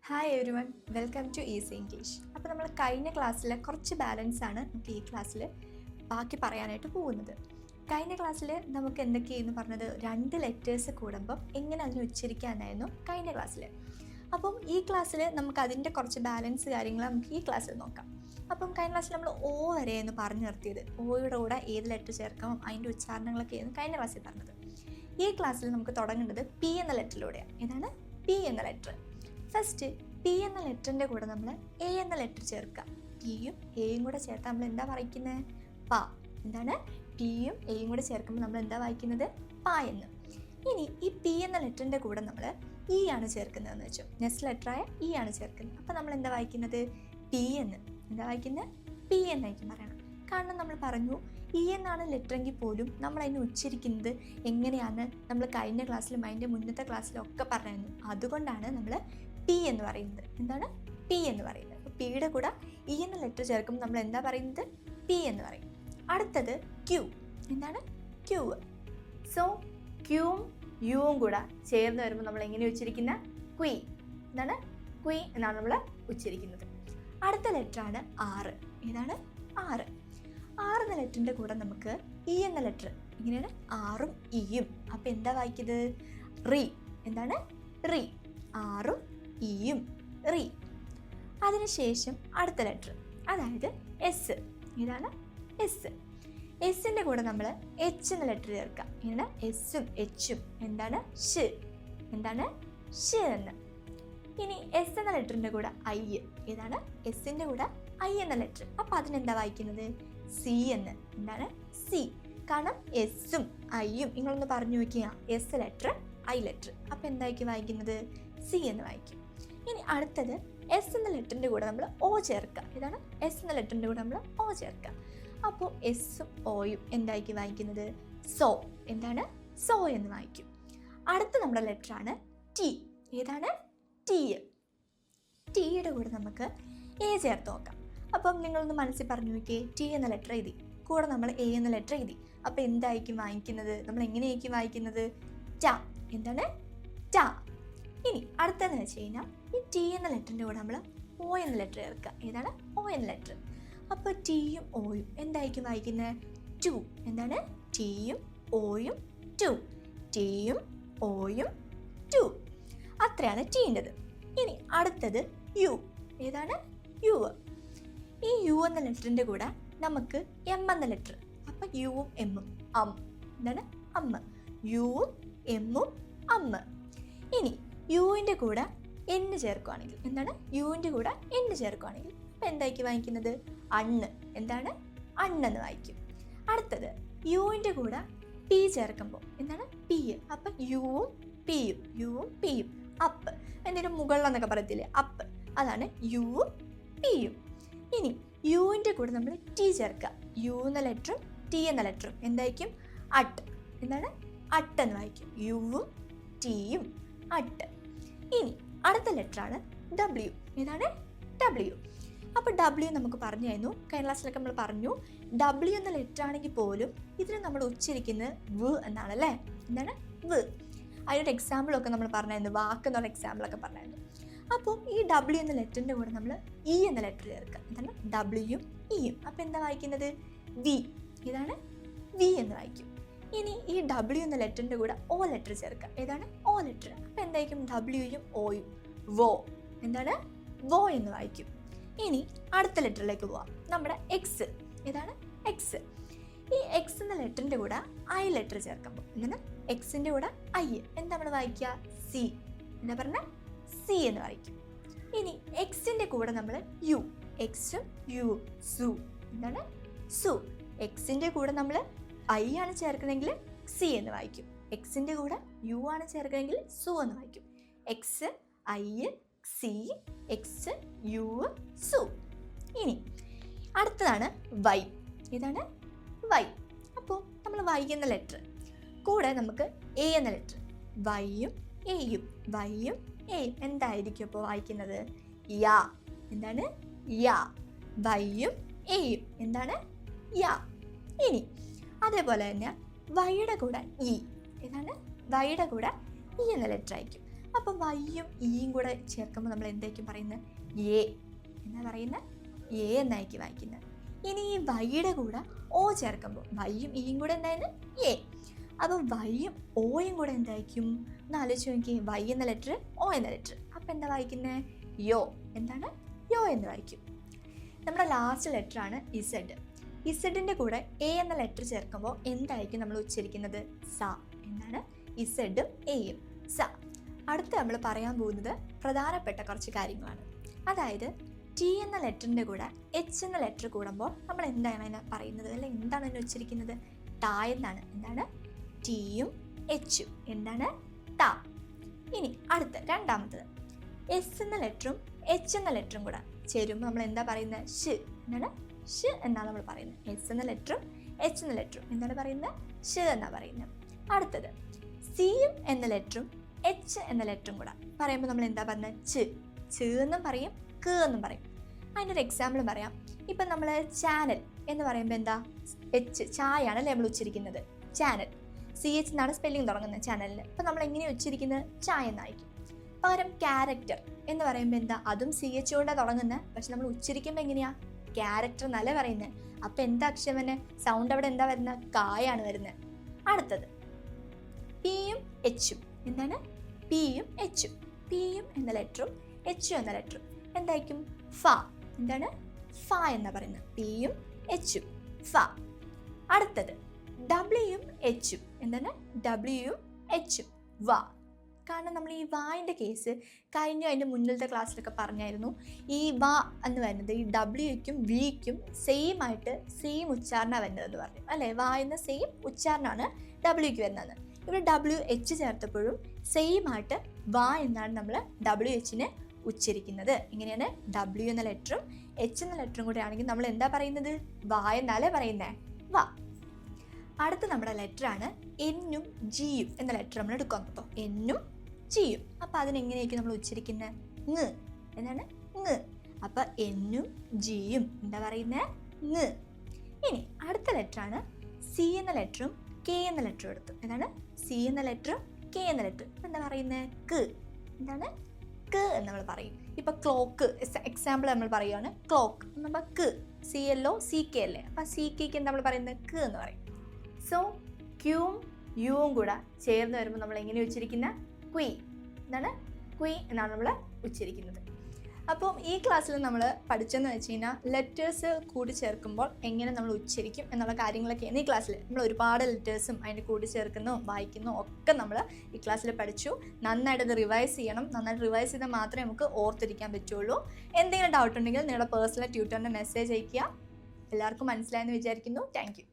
Hi everyone, welcome to easy English. അപ്പോൾ നമ്മൾ കഴിഞ്ഞ ക്ലാസ്സിൽ കുറച്ച് ബാലൻസ് ആണ് നമുക്ക് ഈ ക്ലാസ്സിൽ ബാക്കി പറയാനായിട്ട് പോകുന്നത്. കഴിഞ്ഞ ക്ലാസ്സിൽ നമുക്ക് എന്തൊക്കെയായിരുന്നു പറഞ്ഞത്, 2 ലെറ്റേഴ്സ് കൂടുമ്പം എങ്ങനെ അതിനെ ഉച്ചരിക്കാനായിരുന്നു കഴിഞ്ഞ ക്ലാസ്സിൽ. അപ്പം ഈ ക്ലാസ്സിൽ നമുക്ക് അതിൻ്റെ കുറച്ച് ബാലൻസ് കാര്യങ്ങൾ നമുക്ക് ഈ ക്ലാസ്സിൽ നോക്കാം. അപ്പം കഴിഞ്ഞ ക്ലാസ്സിൽ നമ്മൾ ഓ വരെയെന്ന് പറഞ്ഞു നിർത്തിയത്, ഓയുടെ കൂടെ ഏത് ലെറ്റർ ചേർക്കാം അതിൻ്റെ ഉച്ചാരണങ്ങളൊക്കെയായിരുന്നു കഴിഞ്ഞ ക്ലാസ്സിൽ പറഞ്ഞത്. ഈ ക്ലാസ്സിൽ നമുക്ക് തുടങ്ങേണ്ടത് പി എന്ന ലെറ്ററിലൂടെയാണ്. ഏതാണ് പി എന്ന ലെറ്റർ? ഫസ്റ്റ് പി എന്ന ലെറ്ററിൻ്റെ കൂടെ നമ്മൾ എ എന്ന ലെറ്റർ ചേർക്കുക. പിയും എയും കൂടെ ചേർത്താൽ നമ്മൾ എന്താ വായിക്കുന്നത്? പ. എന്താണ്? പിയും എയും കൂടെ ചേർക്കുമ്പോൾ നമ്മൾ എന്താ വായിക്കുന്നത്? പ എന്ന്. ഇനി ഈ പി എന്ന ലെറ്ററിൻ്റെ കൂടെ നമ്മൾ ഇ ആണ് ചേർക്കുന്നതെന്ന് വെച്ചോ, നെക്സ്റ്റ് ലെറ്ററായ ഇ ആണ് ചേർക്കുന്നത്. അപ്പോൾ നമ്മൾ എന്താ വായിക്കുന്നത്? പി എന്ന്. എന്താ വായിക്കുന്നത്? പി എന്നായിരിക്കും പറയണം. കാരണം നമ്മൾ പറഞ്ഞു ഇ എന്നാണ് ലെറ്ററെങ്കിൽ പോലും നമ്മൾ അതിനെ ഉച്ചരിക്കുന്നത് എങ്ങനെയാണ് നമ്മൾ കഴിഞ്ഞ ക്ലാസ്സിലും അതിൻ്റെ മുന്നത്തെ ക്ലാസ്സിലും ഒക്കെ പറഞ്ഞിരുന്നു. അതുകൊണ്ടാണ് നമ്മൾ പി എന്ന് പറയുന്നത്. എന്താണ് പി എന്ന് പറയുന്നത്? അപ്പോൾ പിയുടെ കൂടെ ഇ എന്ന ലെറ്റർ ചേർക്കുമ്പോൾ നമ്മൾ എന്താ പറയുന്നത്? പി എന്ന് പറയും. അടുത്തത് ക്യൂ. എന്താണ്? ക്യൂ. സോ ക്യൂവും യുവും കൂടെ ചേർന്ന് വരുമ്പോൾ നമ്മൾ എങ്ങനെ ഉച്ചരിക്കുന്ന? ക്വീ. എന്താണ്? ക്വീ എന്നാണ് നമ്മൾ ഉച്ചരിക്കുന്നത്. അടുത്ത ലെറ്ററാണ് ആറ്. ഏതാണ്? ആറ്. എന്ന ലെറ്ററിൻ്റെ കൂടെ നമുക്ക് ഇ എന്ന ലെറ്റർ ഇങ്ങനെയാണ്, ആറും ഇയും. അപ്പം എന്താ വായിക്കുന്നത്? റീ. എന്താണ്? റീ. ആറും ഇയും, റീ. അതിനുശേഷം അടുത്ത ലെറ്റർ, അതായത് എസ്. ഇതാണ് എസ്. എസിൻ്റെ കൂടെ നമ്മൾ എച്ച് എന്ന ലെറ്റർ ചേർക്കാം. ഇങ്ങനെ എസ്സും എച്ചും. എന്താണ്? ഷ്. എന്താണ്? ഷ് എന്ന്. ഇനി എസ് എന്ന ലെറ്ററിൻ്റെ കൂടെ ഐ. ഏതാണ്? എസിൻ്റെ കൂടെ ഐ എന്ന ലെറ്റർ. അപ്പം അതിനെന്താ വായിക്കുന്നത്? സി എന്ന്. എന്താണ്? സി. കാരണം എസ്സും ഐയും നിങ്ങളൊന്ന് പറഞ്ഞു നോക്കിയാൽ എസ് ലെറ്റർ ഐ ലെറ്റർ. അപ്പം എന്തായിരിക്കും വായിക്കുന്നത്? സി എന്ന് വായിക്കും. ഇനി അടുത്തത് എസ് എന്ന ലെറ്ററിൻ്റെ കൂടെ നമ്മൾ ഒ ചേർക്കുക. ഇതാണ് എസ് എന്ന ലെറ്ററിൻ്റെ കൂടെ നമ്മൾ ഒ ചേർക്കുക. അപ്പോൾ എസ്സും ഒയും എന്തായിരിക്കും വായിക്കുന്നത്? സോ. എന്താണ്? സോ എന്ന് വായിക്കും. അടുത്ത നമ്മുടെ ലെറ്ററാണ് ടി. ഏതാണ്? ടി. ടിയുടെ കൂടെ നമുക്ക് എ ചേർത്ത് നോക്കാം. അപ്പം നിങ്ങളൊന്ന് മനസ്സിൽ പറഞ്ഞു നോക്കിയേ, ടി എന്ന ലെറ്റർ എഴുതി, കൂടെ നമ്മൾ എ എന്ന ലെറ്റർ എഴുതി. അപ്പം എന്തായിരിക്കും വായിക്കുന്നത്? നമ്മൾ എങ്ങനെയായിരിക്കും വായിക്കുന്നത്? ട. എന്താണ്? ട. ഇനി അടുത്തതെന്ന് വെച്ച് കഴിഞ്ഞാൽ ഈ ടി എന്ന ലെറ്ററിൻ്റെ കൂടെ നമ്മൾ ഒ എന്ന ലെറ്റർ ചേർക്കുക. ഏതാണ്? ഒ എന്ന ലെറ്റർ. അപ്പോൾ ടിയും ഒയും എന്തായിരിക്കും വായിക്കുന്നത്? ടു. എന്താണ്? ടിയും ഒയും ടു. ടിയും ഒയും ടു. അത്രയാണ് ടീൻ്റെത്. ഇനി അടുത്തത് യു. ഏതാണ്? യു. ഈ യു എന്ന ലെറ്ററിൻ്റെ കൂടെ നമുക്ക് എം എന്ന ലെറ്റർ. അപ്പം യുവും എമ്മും അം. എന്താണ്? അമ്മ. യുവും എമ്മും അമ്മ. ഇനി യുവിൻ്റെ കൂടെ എന്ന് ചേർക്കുകയാണെങ്കിൽ എന്താണ്? യുവിൻ്റെ കൂടെ എന്ന് ചേർക്കുകയാണെങ്കിൽ അപ്പം എന്തായിരിക്കും വായിക്കുന്നത്? അണ്ണ്. എന്താണ്? അണ്ണെന്ന് വായിക്കും. അടുത്തത് യുവിൻ്റെ കൂടെ പി ചേർക്കുമ്പോൾ എന്താണ്? പി. അപ്പം യുവും പിയും. യുവും പിയും. അപ്പ്. എന്തെങ്കിലും മുകളിലെന്നൊക്കെ പറയത്തില്ലേ? അപ്പ്. അതാണ് യുവും പിയും. ഇനി യുവിൻ്റെ കൂടെ നമ്മൾ ടി ചേർക്കുക. യു എന്ന ലെറ്ററും ടി എന്ന ലെറ്ററും എന്തായിരിക്കും? അട്ട്. എന്താണ്? അട്ടെന്ന് വായിക്കും. യുവും ടിയും അട്ട്. ഇനി അടുത്ത ലെറ്ററാണ് ഡബ്ല്യു. ഏതാണ്? ഡബ്ല്യു. അപ്പോൾ ഡബ്ല്യു നമുക്ക് പറഞ്ഞായിരുന്നു, കഴിഞ്ഞ ക്ലാസ്സിലൊക്കെ നമ്മൾ പറഞ്ഞു, ഡബ്ല്യു എന്ന ലെറ്റർ ആണെങ്കിൽ പോലും ഇതിന് നമ്മൾ ഉച്ചരിക്കുന്നത് വ് എന്നാണല്ലേ. എന്താണ്? വ്. അതിനൊരു എക്സാമ്പിളൊക്കെ നമ്മൾ പറഞ്ഞായിരുന്നു, വാക്ക് എന്നുള്ള എക്സാമ്പിളൊക്കെ പറഞ്ഞായിരുന്നു. അപ്പോൾ ഈ ഡബ്ല്യു എന്ന ലെറ്ററിൻ്റെ കൂടെ നമ്മൾ ഇ എന്ന ലെറ്റർ ചേർക്കുക. എന്താണ്? ഡബ്ല്യുയും ഇയും. അപ്പോൾ എന്താ വായിക്കുന്നത്? വി. ഇതാണ്? വി എന്ന് വായിക്കും. ഇനി ഈ ഡബ്ല്യു എന്ന ലെറ്ററിൻ്റെ കൂടെ ഒ ലെറ്റർ ചേർക്കുക. ഏതാണ്? O letter. അപ്പോൾ എന്തായിരിക്കും? ഡബ്ല്യുയും ഒയും വോ. എന്താണ്? വോ എന്ന് വായിക്കും. ഇനി അടുത്ത ലെറ്ററിലേക്ക് പോവാം, നമ്മുടെ എക്സ്. ഏതാണ്? എക്സ്. ഈ എക്സ് എന്ന ലെറ്ററിൻ്റെ കൂടെ ഐ ലെറ്റർ ചേർക്കുമ്പോൾ എന്താണ്? എക്സിൻ്റെ കൂടെ ഐ. എന്താ നമ്മൾ വായിക്കുക? സി. എന്താ പറഞ്ഞ? സി എന്ന് വായിക്കും. ഇനി എക്സിൻ്റെ കൂടെ നമ്മൾ യു. എക്സും യുവും സു. എന്താണ്? സു. എക്സിൻ്റെ കൂടെ നമ്മൾ ഐ ആണ് ചേർക്കണമെങ്കിൽ സി എന്ന് വായിക്കും. എക്സിൻ്റെ കൂടെ യു ആണ് ചേർക്കണമെങ്കിൽ സു എന്ന് വായിക്കും. X, I, C, X, U, സു. ഇനി അടുത്തതാണ് വൈ. ഇതാണ് വൈ. അപ്പോൾ നമ്മൾ വൈ എന്ന ലെറ്റർ കൂടെ നമുക്ക് എ എന്ന ലെറ്റർ. വൈയും എയും. വൈയും എയും എന്തായിരിക്കും അപ്പോൾ വായിക്കുന്നത്? യാ. എന്താണ്? യാ. വൈയും എയും. എന്താണ്? യാ. ഇനി അതേപോലെ തന്നെ വൈയുടെ കൂടെ ഇ. ഏതാണ്? വൈയുടെ കൂടെ ഇ എന്ന ലെറ്റർ ആയിരിക്കും. അപ്പോൾ വൈയും ഈയും കൂടെ ചേർക്കുമ്പോൾ നമ്മൾ എന്തായിരിക്കും പറയുന്നത്? എ എന്നാ പറയുന്നത്? എ എന്നായിരിക്കും വായിക്കുന്നത്. ഇനി ഈ വൈയുടെ കൂടെ ഓ ചേർക്കുമ്പോൾ വൈയും ഈയും കൂടെ എന്തായിരുന്നു? എ. അപ്പോൾ വൈയും ഓയും കൂടെ എന്തായിരിക്കും? ഒന്ന് ആലോചിച്ച് നോക്കി. വൈ എന്ന ലെറ്റർ, ഓ എന്ന ലെറ്റർ. അപ്പോൾ എന്താ വായിക്കുന്നത്? യോ. എന്താണ്? യോ എന്ന് വായിക്കും. നമ്മുടെ ലാസ്റ്റ് ലെറ്ററാണ് ഇസഡ്. ഇസഡിൻ്റെ കൂടെ എ എന്ന ലെറ്റർ ചേർക്കുമ്പോൾ എന്തായിരിക്കും നമ്മൾ ഉച്ചരിക്കുന്നത്? സ. എന്താണ്? ഇസഡും എയും. സ. അടുത്ത് നമ്മൾ പറയാൻ പോകുന്നത് പ്രധാനപ്പെട്ട കുറച്ച് കാര്യങ്ങളാണ്. അതായത് ടി എന്ന ലെറ്ററിൻ്റെ കൂടെ എച്ച് എന്ന ലെറ്റർ കൂടുമ്പോൾ നമ്മൾ എന്താണ് അതിനെ പറയുന്നത്, അല്ലെങ്കിൽ എന്താണ് അതിനെ ഉച്ചരിക്കുന്നത്? ട എന്നാണ്. എന്താണ്? ടിയും എച്ചും. എന്താണ്? ട. ഇനി അടുത്ത രണ്ടാമത്തത് എസ് എന്ന ലെറ്ററും എച്ച് എന്ന ലെറ്ററും കൂടെ ചേരുമ്പോൾ നമ്മൾ എന്താ പറയുന്നത്? ഷ്. എന്താണ്? ഷ് എന്നാണ് നമ്മൾ പറയുന്നത്. എസ് എന്ന ലെറ്ററും എച്ച് എന്ന ലെറ്ററും എന്താണ് പറയുന്നത്? ഷ് എന്നാണ് പറയുന്നത്. അടുത്തത് സിയും എന്ന ലെറ്ററും എച്ച് എന്ന ലെറ്ററും കൂടെ പറയുമ്പോൾ നമ്മൾ എന്താ പറയുന്നത്? ച്. ച് എന്നും പറയും, ക എന്നും പറയും. അതിൻ്റെ ഒരു എക്സാമ്പിൾ പറയാം. ഇപ്പം നമ്മൾ ചാനൽ എന്ന് പറയുമ്പോൾ എന്താ? എച്ച്, ചായയാണല്ലേ നമ്മൾ ഉച്ചരിക്കുന്നത്. ചാനൽ CH എന്നാണ് സ്പെല്ലിംഗ് തുടങ്ങുന്നത് ചാനലിന്. അപ്പം നമ്മൾ എങ്ങനെയാണ് ഉച്ചരിക്കുന്നത്? ചായ എന്നായിരിക്കും. പകരം ക്യാരക്ടർ എന്ന് പറയുമ്പോൾ എന്താ? അതും CH കൊണ്ടാണ് തുടങ്ങുന്നത്, പക്ഷെ നമ്മൾ ഉച്ചരിക്കുമ്പോൾ എങ്ങനെയാ? ക്യാരക്ടർ എന്നല്ല പറയുന്നത്. അപ്പം എന്താ അക്ഷരം തന്നെ? സൗണ്ട് അവിടെ എന്താ വരുന്നത്? കായാണ് വരുന്നത്. അടുത്തത് പിയും എച്ചും. എന്താണ്? പിയും എച്ചും. പിയും എന്ന ലെറ്ററും എച്ചും എന്ന ലെറ്ററും എന്തായിരിക്കും? ഫ. എന്താണ്? ഫ എന്നാ പറയുന്നത്. പിയും എച്ചും. ഫ. അടുത്തത് ഡബ്ല്യുയും എച്ചും. എന്താണ്? ഡബ്ല്യുയും എച്ചും. വ. കാരണം നമ്മൾ ഈ വായിൻ്റെ കേസ് കഴിഞ്ഞ അതിൻ്റെ മുന്നിലത്തെ ക്ലാസ്സിലൊക്കെ പറഞ്ഞായിരുന്നു. ഈ വ എന്ന് വരുന്നത് ഈ ഡബ്ല്യുക്കും വിക്കും സെയിം ആയിട്ട് സെയിം ഉച്ചാരണമാണ് വരുന്നതെന്ന് പറഞ്ഞു അല്ലേ? വ എന്ന സെയിം ഉച്ചാരണമാണ് ഡബ്ല്യുക്ക് വരുന്നത്. ഇവിടെ WH ചേർത്തപ്പോഴും സെയിം ആയിട്ട് വ എന്നാണ് നമ്മൾ WHനെ ഉച്ചരിക്കുന്നത്. ഇങ്ങനെയാണ് W എന്ന ലെറ്ററും H എന്ന ലെറ്ററും കൂടെ ആണെങ്കിൽ നമ്മൾ എന്താ പറയുന്നത്? വ എന്നാലേ പറയുന്നേ. വ. അടുത്ത നമ്മുടെ ലെറ്ററാണ് എന്നും ജിയും എന്ന ലെറ്റർ നമ്മൾ എടുക്കാൻ കേട്ടോ. എന്നും ജിയും. അപ്പം അതിനെങ്ങനെയായിരിക്കും നമ്മൾ ഉച്ചരിക്കുന്നത്? ങ്. എന്താണ്? ങ്. അപ്പം എന്നും ജിയും എന്താ പറയുന്നത്? ങ്. ഇനി അടുത്ത ലെറ്ററാണ് സി എന്ന ലെറ്ററും കെ എന്ന ലെറ്ററും എടുത്തു. എന്താണ്? സി എന്ന ലെറ്ററും കെ എന്ന ലെറ്ററും എന്താ പറയുന്നത്? ക്ക്. എന്താണ്? ക്ക് എന്ന് നമ്മൾ പറയും. ഇപ്പം ക്ലോക്ക് എക്സാമ്പിൾ നമ്മൾ പറയുകയാണ്. ക്ലോക്ക് നമ്മൾ ക്ക്. CLOCK അല്ലേ? അപ്പം CK എന്താ നമ്മൾ പറയുന്നത്? ക്ക് എന്ന് പറയും. സോ ക്യൂവും യുവും കൂടെ ചേർന്ന് വരുമ്പോൾ നമ്മൾ എങ്ങനെ ഉച്ചരിക്കുന്ന? ക്വി. എന്താണ്? ക്വി എന്നാണ് നമ്മൾ ഉച്ചരിക്കുന്നത്. അപ്പം ഈ ക്ലാസ്സിൽ നമ്മൾ പഠിച്ചതെന്ന് വെച്ച് കഴിഞ്ഞാൽ ലെറ്റേഴ്സ് കൂടി ചേർക്കുമ്പോൾ എങ്ങനെ നമ്മൾ ഉച്ചരിക്കും എന്നുള്ള കാര്യങ്ങളൊക്കെയാണ് ഈ ക്ലാസ്സിൽ. നമ്മൾ ഒരുപാട് ലെറ്റേഴ്സും അതിൻ്റെ കൂടി ചേർക്കുന്നതും വായിക്കുന്നതും ഒക്കെ നമ്മൾ ഈ ക്ലാസ്സിൽ പഠിച്ചു. നന്നായിട്ട് അത് റിവൈസ് ചെയ്യണം. നന്നായിട്ട് റിവൈസ് ചെയ്താൽ മാത്രമേ നമുക്ക് ഓർത്തിരിക്കാൻ പറ്റുള്ളൂ. എന്തെങ്കിലും ഡൗട്ട് ഉണ്ടെങ്കിൽ നിങ്ങളുടെ പേഴ്സണൽ ട്യൂട്ടറിൻ്റെ മെസ്സേജ് അയയ്ക്കുക. എല്ലാവർക്കും മനസ്സിലായെന്ന് വിചാരിക്കുന്നു. Thank you.